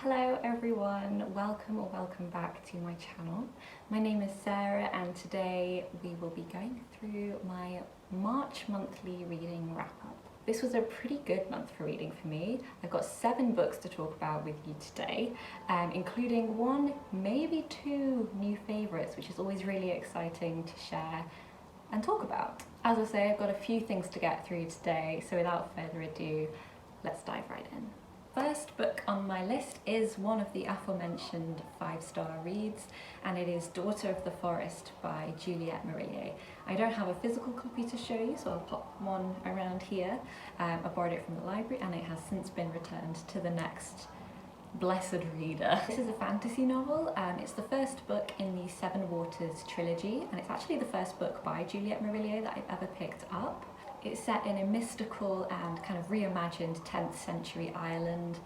Hello everyone, welcome back to my channel. My name is Sarah and today we will be going through my March monthly reading wrap up. This was a pretty good month for reading for me. I've got 7 books to talk about with you today, including 1, maybe 2 new favourites, which is always really exciting to share and talk about. As I say, I've got a few things to get through today, so without further ado, let's dive right in. First book on my list is one of the aforementioned 5-star reads, and it is Daughter of the Forest by Juliet Marillier. I don't have a physical copy to show you, so I'll pop one around here. I borrowed it from the library and it has since been returned to the next blessed reader. This is a fantasy novel. It's the first book in the Seven Waters trilogy, and it's actually the first book by Juliet Marillier that I've ever picked up. It's set in a mystical and kind of reimagined 10th century Ireland.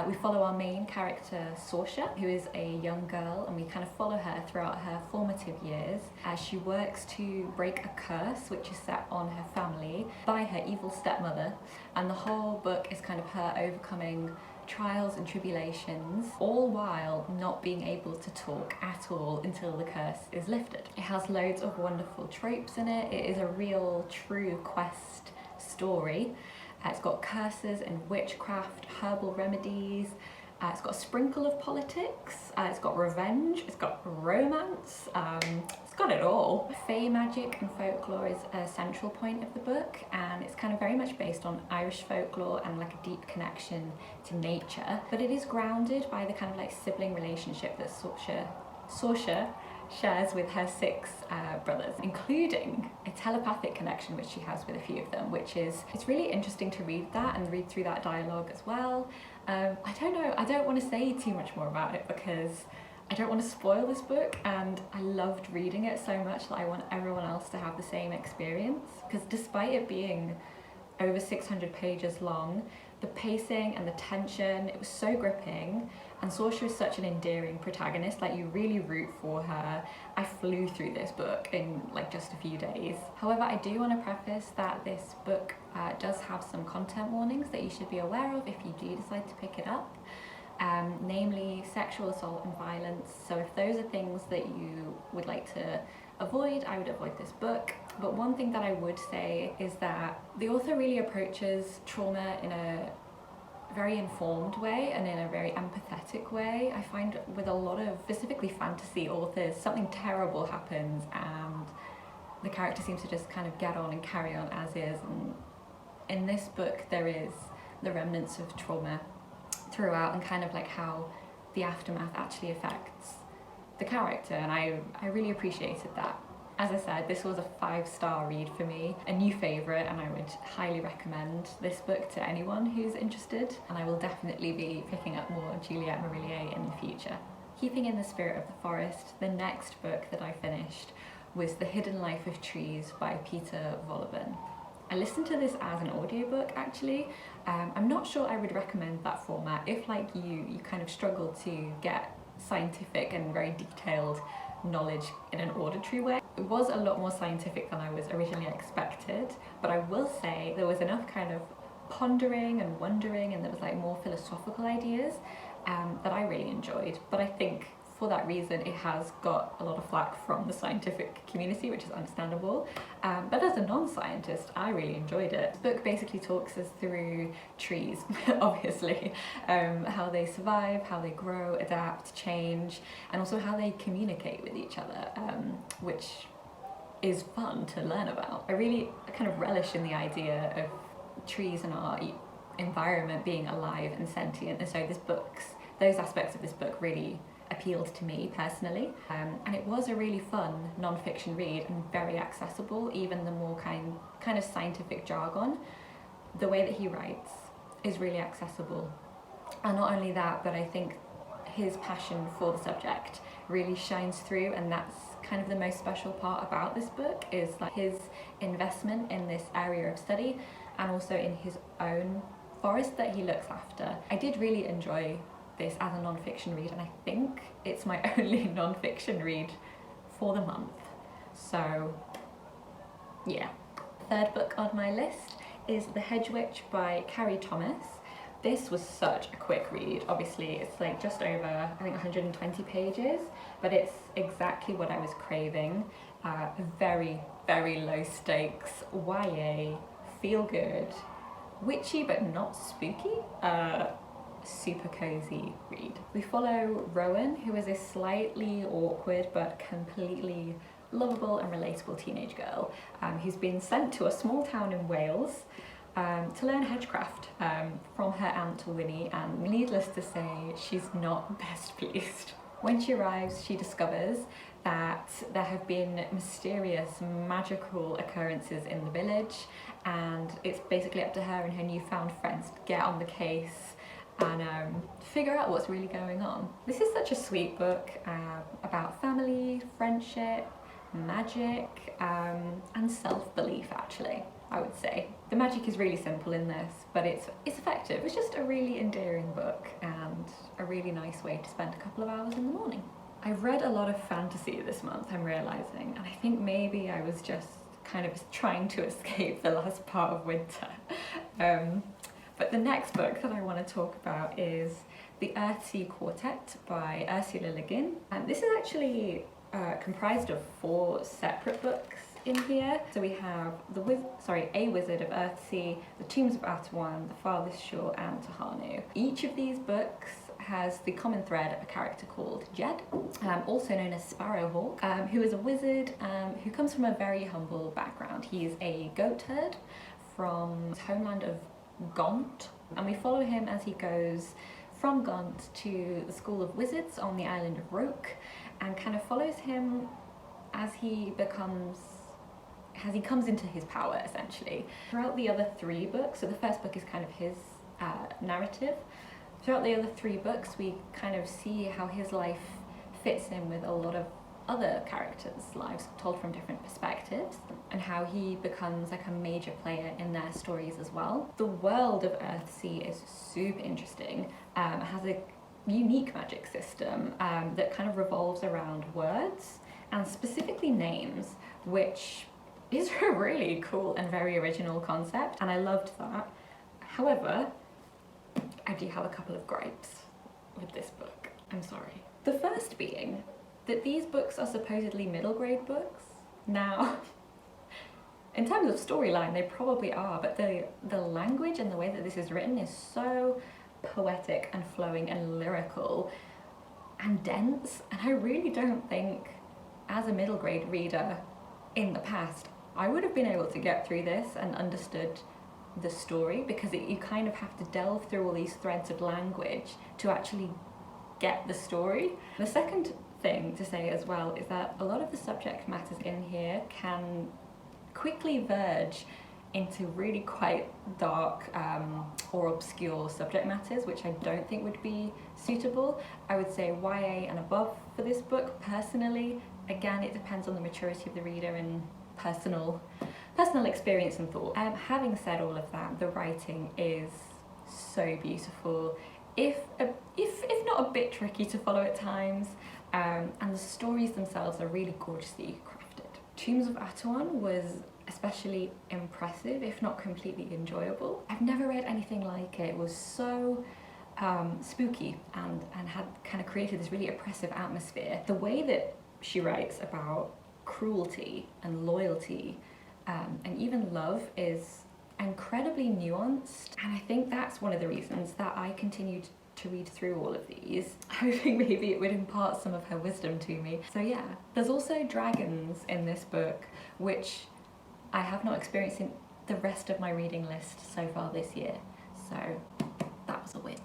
We follow our main character, Saoirse, who is a young girl, and we kind of follow her throughout her formative years as she works to break a curse which is set on her family by her evil stepmother. And the whole book is kind of her overcoming trials and tribulations, all while not being able to talk at all until the curse is lifted. It has loads of wonderful tropes in it. It is a real true quest story. It's got curses and witchcraft, herbal remedies. It's got a sprinkle of politics. It's got revenge. It's got romance. It's got it all. Fae magic and folklore is a central point of the book, and it's kind of very much based on Irish folklore and like a deep connection to nature. But it is grounded by the kind of like sibling relationship that Saoirse shares with her 6 brothers, including a telepathic connection which she has with a few of them, which is, it's really interesting to read that and read through that dialogue as well. I don't know, I don't want to say too much more about it because I don't want to spoil this book, and I loved reading it so much that I want everyone else to have the same experience, because despite it being over 600 pages long, the pacing and the tension, it was so gripping, and Saoirse is such an endearing protagonist, like you really root for her. I flew through this book in like just a few days. However, I do want to preface that this book does have some content warnings that you should be aware of if you do decide to pick it up. Namely sexual assault and violence. So if those are things that you would like to avoid, I would avoid this book. But one thing that I would say is that the author really approaches trauma in a very informed way and in a very empathetic way. I find with a lot of specifically fantasy authors, something terrible happens and the character seems to just kind of get on and carry on as is. And in this book there is the remnants of trauma throughout, and kind of like how the aftermath actually affects the character, and I really appreciated that. As I said, this was a 5-star read for me, a new favourite, and I would highly recommend this book to anyone who's interested, and I will definitely be picking up more Juliet Marillier in the future. Keeping in the spirit of the forest, the next book that I finished was The Hidden Life of Trees by Peter Wohlleben. I listened to this as an audiobook actually. I'm not sure I would recommend that format if, like you kind of struggle to get scientific and very detailed knowledge in an auditory way. It was a lot more scientific than I was originally expected, but I will say there was enough kind of pondering and wondering, and there was like more philosophical ideas that I really enjoyed. But I think for that reason it has got a lot of flack from the scientific community, which is understandable, but as a non-scientist I really enjoyed it. The book basically talks us through trees obviously, how they survive, how they grow, adapt, change, and also how they communicate with each other, which is fun to learn about. I really kind of relish in the idea of trees and our environment being alive and sentient, and so those aspects of this book really appealed to me personally, and it was a really fun non-fiction read and very accessible. Even the more kind of scientific jargon, the way that he writes is really accessible. And not only that, but I think his passion for the subject really shines through, and that's kind of the most special part about this book, is like his investment in this area of study and also in his own forest that he looks after. I did really enjoy this as a non-fiction read, and I think it's my only non-fiction read for the month. So yeah. Third book on my list is The Hedge by Cari. This was such a quick read. Obviously, it's like just over, I think, 120 pages, but it's exactly what I was craving. Very, very low stakes, YA, feel good, witchy but not spooky, super cozy read. We follow Rowan, who is a slightly awkward but completely lovable and relatable teenage girl who's been sent to a small town in Wales to learn hedgecraft from her aunt Winnie, and needless to say, she's not best pleased. When she arrives, she discovers that there have been mysterious magical occurrences in the village, and it's basically up to her and her newfound friends to get on the case and figure out what's really going on. This is such a sweet book about family, friendship, magic, and self-belief, actually, I would say. The magic is really simple in this, but it's effective. It's just a really endearing book and a really nice way to spend a couple of hours in the morning. I've read a lot of fantasy this month, I'm realising, and I think maybe I was just kind of trying to escape the last part of winter. But the next book that I want to talk about is The Earthsea Quartet by Ursula K. And this is actually comprised of 4 separate books in here. So we have A Wizard of Earthsea, The Tombs of Atuan, The Farthest Shore, and Tahanu. Each of these books has the common thread of a character called Jed, also known as Sparrowhawk, who is a wizard who comes from a very humble background. He is a goat herd from his homeland of Gaunt, and we follow him as he goes from Gaunt to the School of Wizards on the island of Roke, and kind of follows him as he comes into his power, essentially. Throughout the other 3 books, so the first book is kind of his narrative. Throughout the other 3 books, we kind of see how his life fits in with a lot of other characters' lives told from different perspectives, and how he becomes like a major player in their stories as well. The world of Earthsea is super interesting. It has a unique magic system that kind of revolves around words, and specifically names, which is a really cool and very original concept, and I loved that. However, I do have a couple of gripes with this book. I'm sorry. The first being that these books are supposedly middle grade books. Now, in terms of storyline, they probably are, but the language and the way that this is written is so poetic and flowing and lyrical and dense, and I really don't think, as a middle grade reader in the past, I would have been able to get through this and understood the story, because you kind of have to delve through all these threads of language to actually get the story. The second thing to say as well is that a lot of the subject matters in here can quickly verge into really quite dark or obscure subject matters, which I don't think would be suitable. I would say YA and above for this book, personally. Again, it depends on the maturity of the reader and personal experience and thought. Having said all of that, the writing is so beautiful, if not a bit tricky to follow at times, and the stories themselves are really gorgeously crafted. Tombs of Atuan was especially impressive, if not completely enjoyable. I've never read anything like it. It was so spooky and had kind of created this really oppressive atmosphere. The way that she writes about cruelty and loyalty and even love is incredibly nuanced, and I think that's one of the reasons that I continued to read through all of these, hoping maybe it would impart some of her wisdom to me. So yeah, there's also dragons in this book, which I have not experienced in the rest of my reading list so far this year, so that was a win.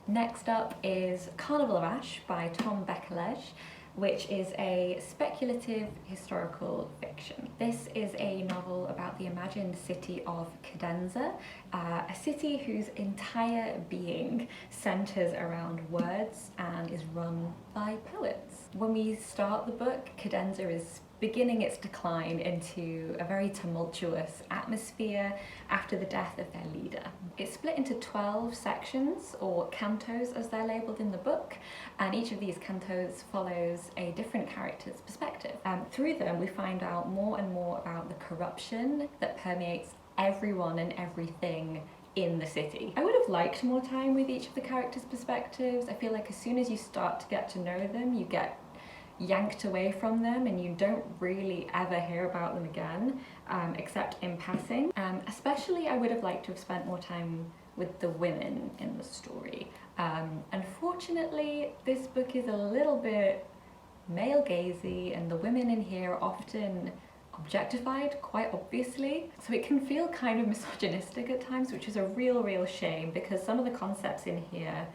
Next up is Carnival of Ash by Tom Beckerlegge, which is a speculative historical fiction. This is a novel about the imagined city of Cadenza, a city whose entire being centres around words and is run by poets. When we start the book, Cadenza is beginning its decline into a very tumultuous atmosphere after the death of their leader. It's split into 12 sections, or cantos as they're labelled in the book, and each of these cantos follows a different character's perspective. Through them we find out more and more about the corruption that permeates everyone and everything in the city. I would have liked more time with each of the characters' perspectives. I feel like as soon as you start to get to know them, you get yanked away from them and you don't really ever hear about them again, except in passing. Especially I would have liked to have spent more time with the women in the story. Unfortunately, this book is a little bit male-gazy and the women in here are often objectified quite obviously, so it can feel kind of misogynistic at times, which is a real shame, because some of the concepts in here,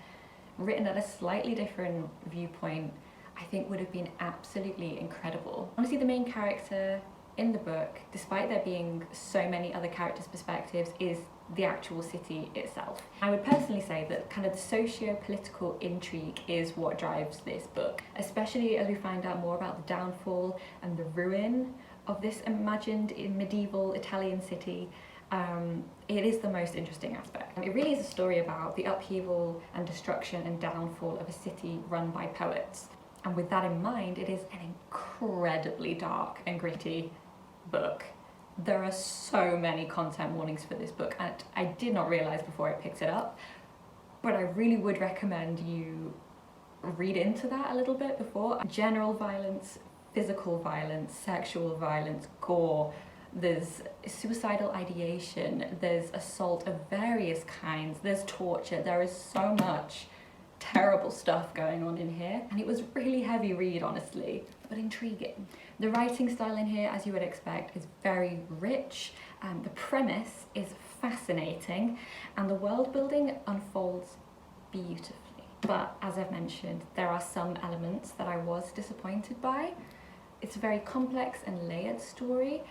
written at a slightly different viewpoint, I think would have been absolutely incredible. Honestly, the main character in the book, despite there being so many other characters' perspectives, is the actual city itself. I would personally say that kind of the socio-political intrigue is what drives this book, especially as we find out more about the downfall and the ruin of this imagined medieval Italian city. It is the most interesting aspect. It really is a story about the upheaval and destruction and downfall of a city run by poets. And with that in mind, it is an incredibly dark and gritty book. There are so many content warnings for this book, and I did not realise before I picked it up, but I really would recommend you read into that a little bit before. General violence, physical violence, sexual violence, gore, there's suicidal ideation, there's assault of various kinds, there's torture, there is so much terrible stuff going on in here, and it was really heavy read, honestly, but intriguing. The writing style in here, as you would expect, is very rich, the premise is fascinating, and the world building unfolds beautifully. But as I've mentioned, there are some elements that I was disappointed by. It's a very complex and layered story,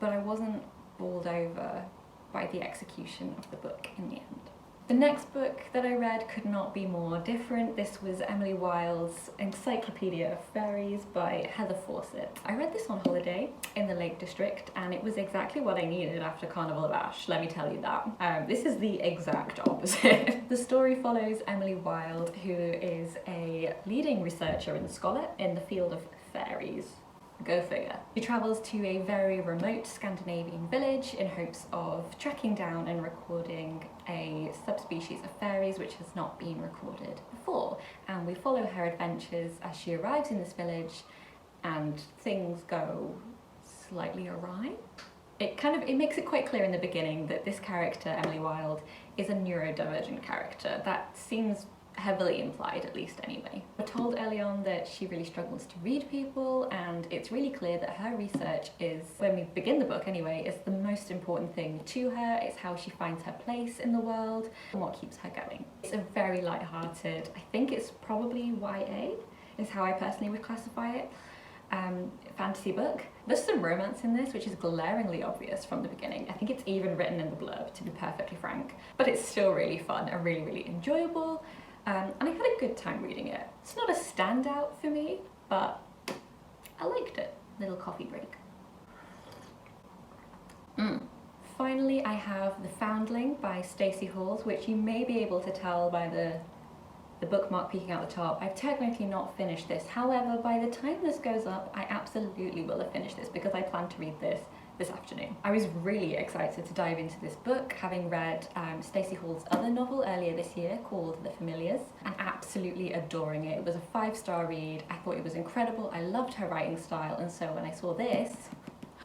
but I wasn't bowled over by the execution of the book in the end. The next book that I read could not be more different. This was Emily Wilde's Encyclopaedia of Faeries by Heather Fawcett. I read this on holiday in the Lake District, and it was exactly what I needed after Carnival of Ash, let me tell you that. This is the exact opposite. The story follows Emily Wilde, who is a leading researcher and scholar in the field of fairies. Go figure. She travels to a very remote Scandinavian village in hopes of tracking down and recording a subspecies of fairies which has not been recorded before. And we follow her adventures as she arrives in this village and things go slightly awry. It makes it quite clear in the beginning that this character, Emily Wilde, is a neurodivergent character. That seems heavily implied, at least anyway. We're told early on that she really struggles to read people, and it's really clear that her research is, when we begin the book anyway, is the most important thing to her. It's how she finds her place in the world and what keeps her going. It's a very light-hearted, I think it's probably YA, is how I personally would classify it, fantasy book. There's some romance in this, which is glaringly obvious from the beginning. I think it's even written in the blurb, to be perfectly frank, but it's still really fun and really enjoyable. And I had a good time reading it. It's not a standout for me, but I liked it. Little coffee break. Finally, I have The Foundling by Stacey, which you may be able to tell by the bookmark peeking out the top. I've technically not finished this. However, by the time this goes up, I absolutely will have finished this because I plan to read this afternoon. I was really excited to dive into this book, having read Stacey Hall's other novel earlier this year called The Familiars, and absolutely adoring it. It was a 5-star read. I thought it was incredible. I loved her writing style, and so when I saw this,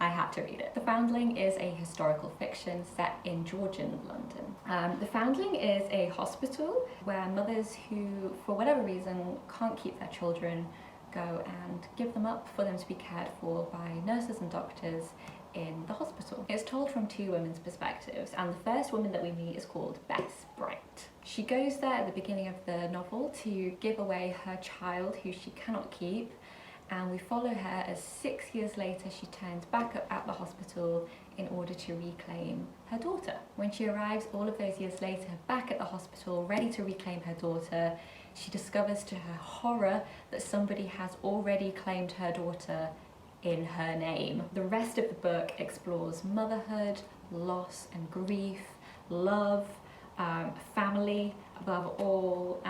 I had to read it. The Foundling is a historical fiction set in Georgian London. The Foundling is a hospital where mothers who, for whatever reason, can't keep their children go and give them up for them to be cared for by nurses and doctors in the hospital. It's told from 2 women's perspectives, and the first woman that we meet is called Bess Bright. She goes there at the beginning of the novel to give away her child who she cannot keep, and we follow her as 6 years later she turns back up at the hospital in order to reclaim her daughter. When she arrives all of those years later back at the hospital ready to reclaim her daughter, she discovers to her horror that somebody has already claimed her daughter in her name. The rest of the book explores motherhood, loss and grief, love, family above all,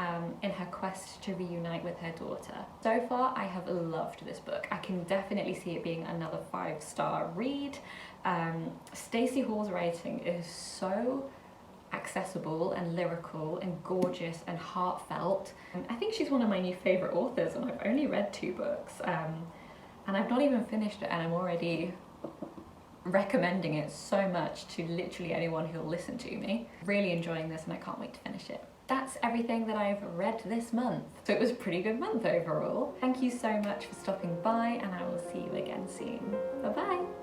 in her quest to reunite with her daughter. So far, I have loved this book. I can definitely see it being another 5-star read. Stacey Hall's writing is so accessible and lyrical and gorgeous and heartfelt. I think she's one of my new favourite authors, and I've only read 2 books, and I've not even finished it, and I'm already recommending it so much to literally anyone who'll listen to me. Really enjoying this, and I can't wait to finish it. That's everything that I've read this month. So it was a pretty good month overall. Thank you so much for stopping by, and I will see you again soon. Bye bye.